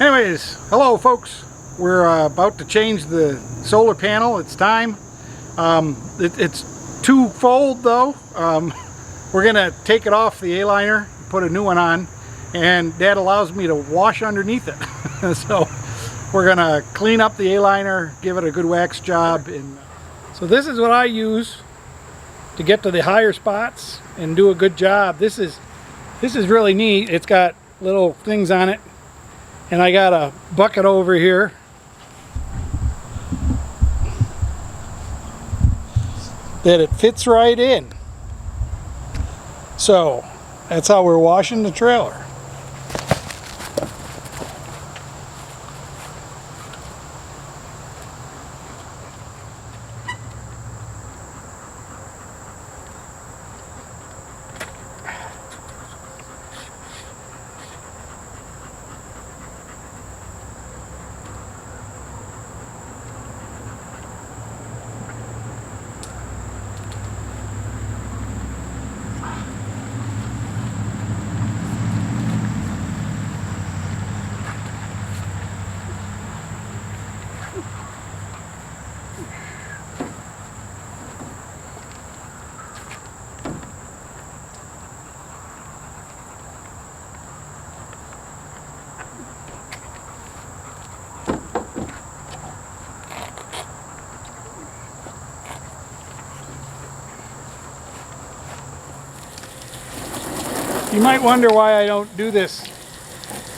Anyways, hello folks. We're about to change the solar panel. It's time. It's twofold though. We're gonna take it off the A-liner, put a new one on, and that allows me to wash underneath it. So we're gonna clean up the A-liner, give it a good wax job. And so this is what I use to get to the higher spots and do a good job. This is really neat. It's got little things on it, and I got a bucket over here that it fits right in. So that's how we're washing the trailer. You might wonder why I don't do this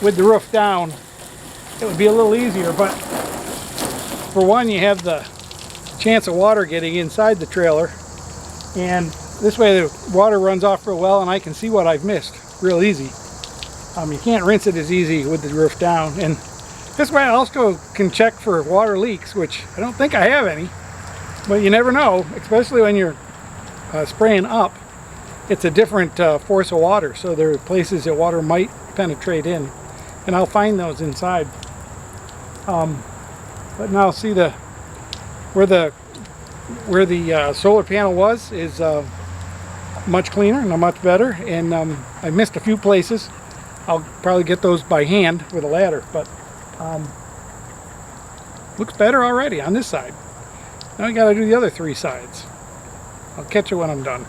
with the roof down. It would be a little easier, but for one, you have the chance of water getting inside the trailer, and this way the water runs off real well and I can see what I've missed real easy. You can't rinse it as easy with the roof down, and this way I also can check for water leaks, which I don't think I have any, but you never know, especially when you're spraying up. It's a different force of water, so there are places that water might penetrate in, and I'll find those inside. But now see where the solar panel was is much cleaner and much better, and I missed a few places. I'll probably get those by hand with a ladder, but looks better already on this side. Now we got to do the other three sides. I'll catch you when I'm done.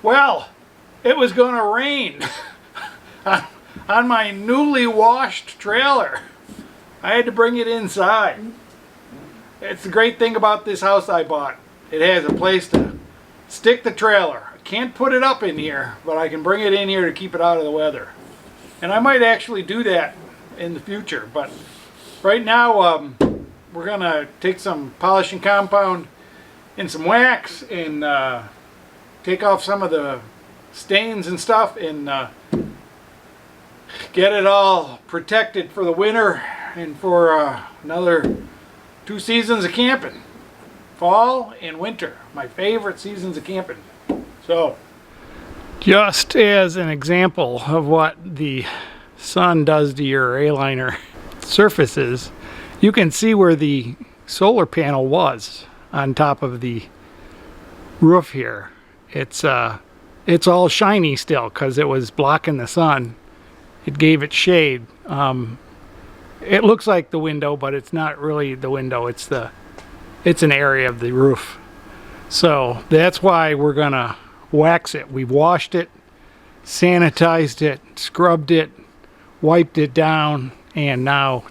Well, it was going to rain on my newly washed trailer. I had to bring it inside. It's the great thing about this house I bought. It has a place to stick the trailer. I can't put it up in here, but I can bring it in here to keep it out of the weather. And I might actually do that in the future, but right now we're going to take some polishing compound and some wax and take off some of the stains and stuff and get it all protected for the winter and for another 2 seasons of camping. Fall and winter, my favorite seasons of camping. So, just as an example of what the sun does to your A-liner surfaces, you can see where the solar panel was on top of the roof here. It's all shiny still because it was blocking the sun. It gave it shade. It looks like the window, but it's not really the window. It's an area of the roof. So that's why we're gonna wax it. We washed it, sanitized it, scrubbed it, wiped it down, and now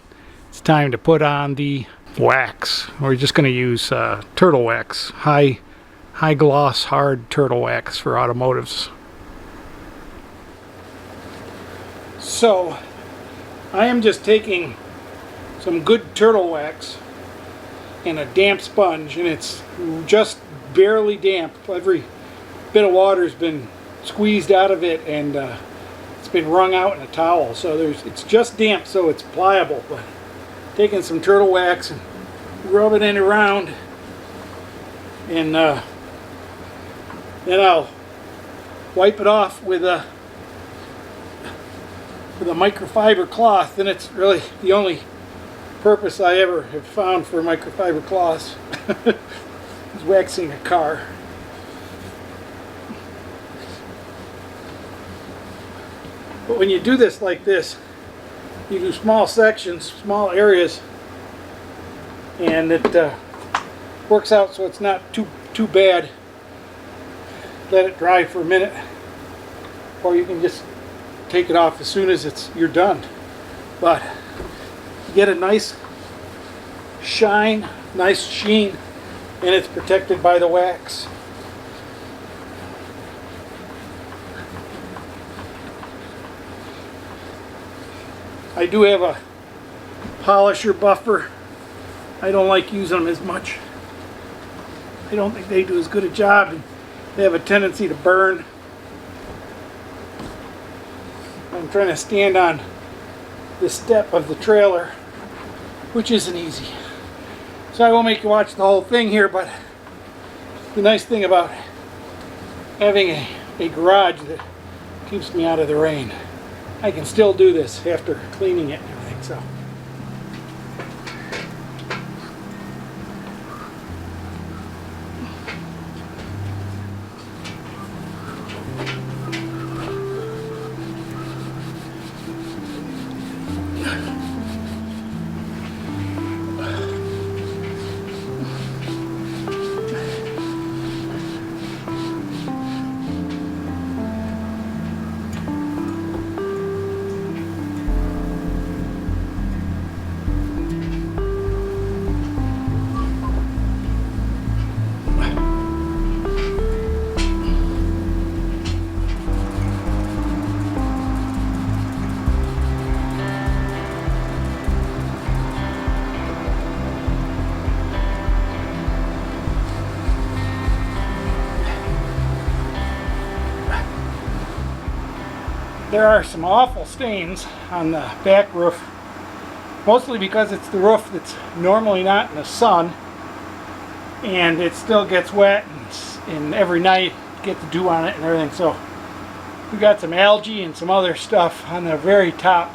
it's time to put on the wax. We're just gonna use turtle wax, high gloss hard turtle wax for automotives. So I am just taking some good turtle wax and a damp sponge, and it's just barely damp. Every bit of water's been squeezed out of it, and it's been wrung out in a towel, so it's just damp, so it's pliable. But taking some turtle wax and rubbing it around, and then I'll wipe it off with a microfiber cloth, and it's really the only purpose I ever have found for microfiber cloths is waxing a car. But when you do this like this, you do small sections, small areas, and it works out so it's not too bad. Let it dry for a minute, or you can just take it off as soon as you're done. But you get a nice shine, nice sheen, and it's protected by the wax. I do have a polisher buffer. I don't like using them as much. I don't think they do as good a job, and they have a tendency to burn. I'm trying to stand on the step of the trailer, which isn't easy. So I won't make you watch the whole thing here, but the nice thing about having a garage that keeps me out of the rain, I can still do this after cleaning it and everything. So there are some awful stains on the back roof, mostly because it's the roof that's normally not in the sun, and it still gets wet, and every night get the dew on it and everything. So we got some algae and some other stuff on the very top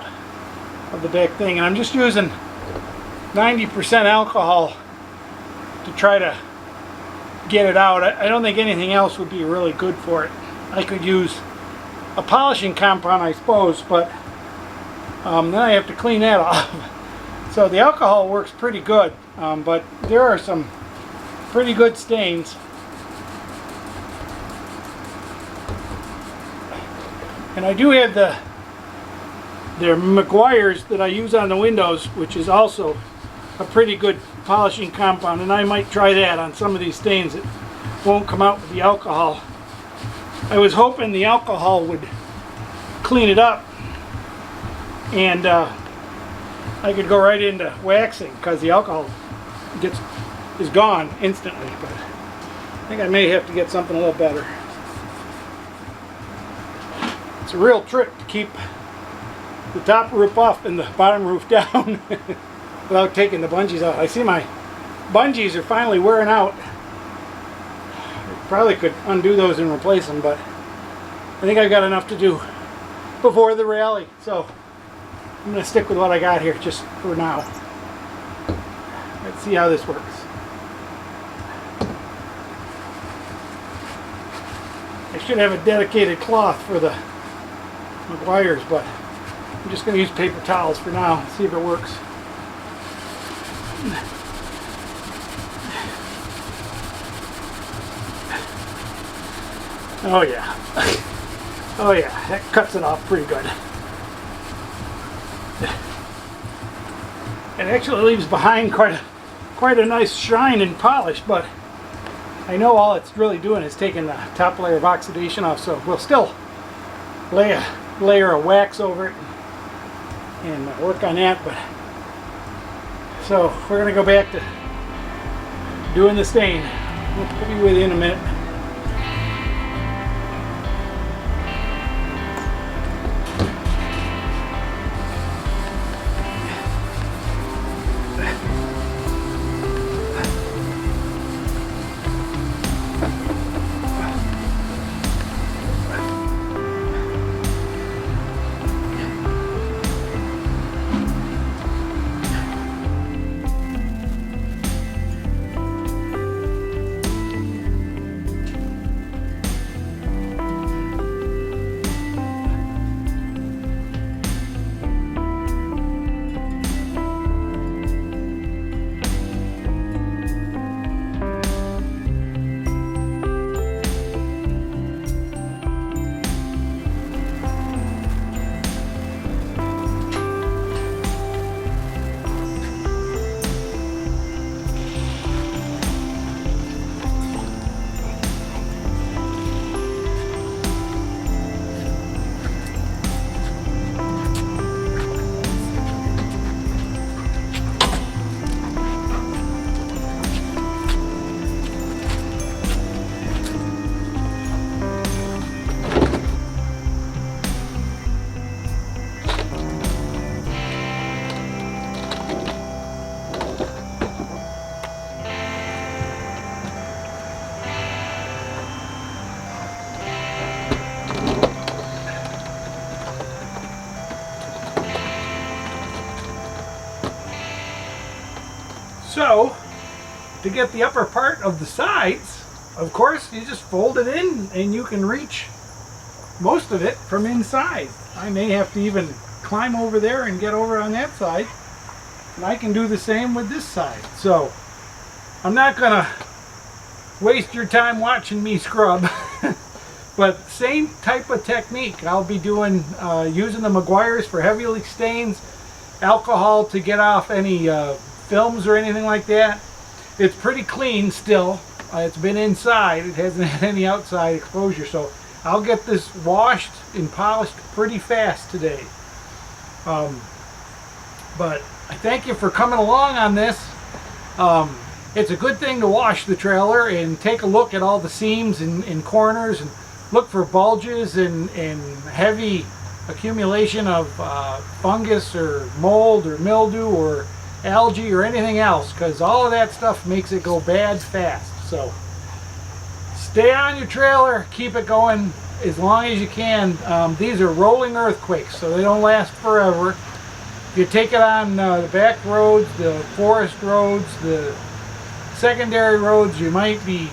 of the back thing, and I'm just using 90% alcohol to try to get it out. I don't think anything else would be really good for it. I could use a polishing compound, I suppose, but then I have to clean that off. So the alcohol works pretty good, but there are some pretty good stains. And I do have the Meguiar's that I use on the windows, which is also a pretty good polishing compound, and I might try that on some of these stains that won't come out with the alcohol. I was hoping the alcohol would clean it up, and I could go right into waxing because the alcohol is gone instantly. But I think I may have to get something a little better. It's a real trick to keep the top roof up and the bottom roof down without taking the bungees out. I see my bungees are finally wearing out. Probably could undo those and replace them, but I think I've got enough to do before the rally, so I'm going to stick with what I got here just for now. Let's see how this works. I should have a dedicated cloth for the Meguiar's, but I'm just going to use paper towels for now, see if it works. Oh yeah. Oh yeah, that cuts it off pretty good. It actually leaves behind quite a nice shine and polish, but I know all it's really doing is taking the top layer of oxidation off, so we'll still lay a layer of wax over it and work on that. But so we're going to go back to doing the stain. We'll be with you in a minute. So, to get the upper part of the sides, of course, you just fold it in and you can reach most of it from inside. I may have to even climb over there and get over on that side. And I can do the same with this side. So, I'm not going to waste your time watching me scrub. But same type of technique. I'll be doing using the Meguiar's for heavy leak stains, alcohol to get off any films or anything like that. It's pretty clean still. It's been inside. It hasn't had any outside exposure. So I'll get this washed and polished pretty fast today. But I thank you for coming along on this. It's a good thing to wash the trailer and take a look at all the seams and corners and look for bulges and heavy accumulation of fungus or mold or mildew or algae or anything else, because all of that stuff makes it go bad fast. So stay on your trailer, keep it going as long as you can. These are rolling earthquakes, so they don't last forever. If you take it on the back roads, the forest roads, the secondary roads, you might be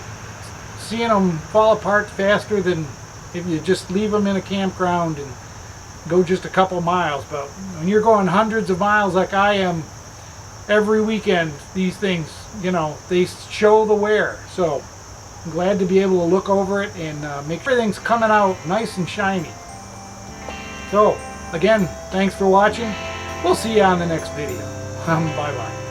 seeing them fall apart faster than if you just leave them in a campground and go just a couple miles. But when you're going hundreds of miles like I am every weekend, these things, you know, they show the wear. So I'm glad to be able to look over it and make sure everything's coming out nice and shiny. So again, thanks for watching. We'll see you on the next video. Bye bye.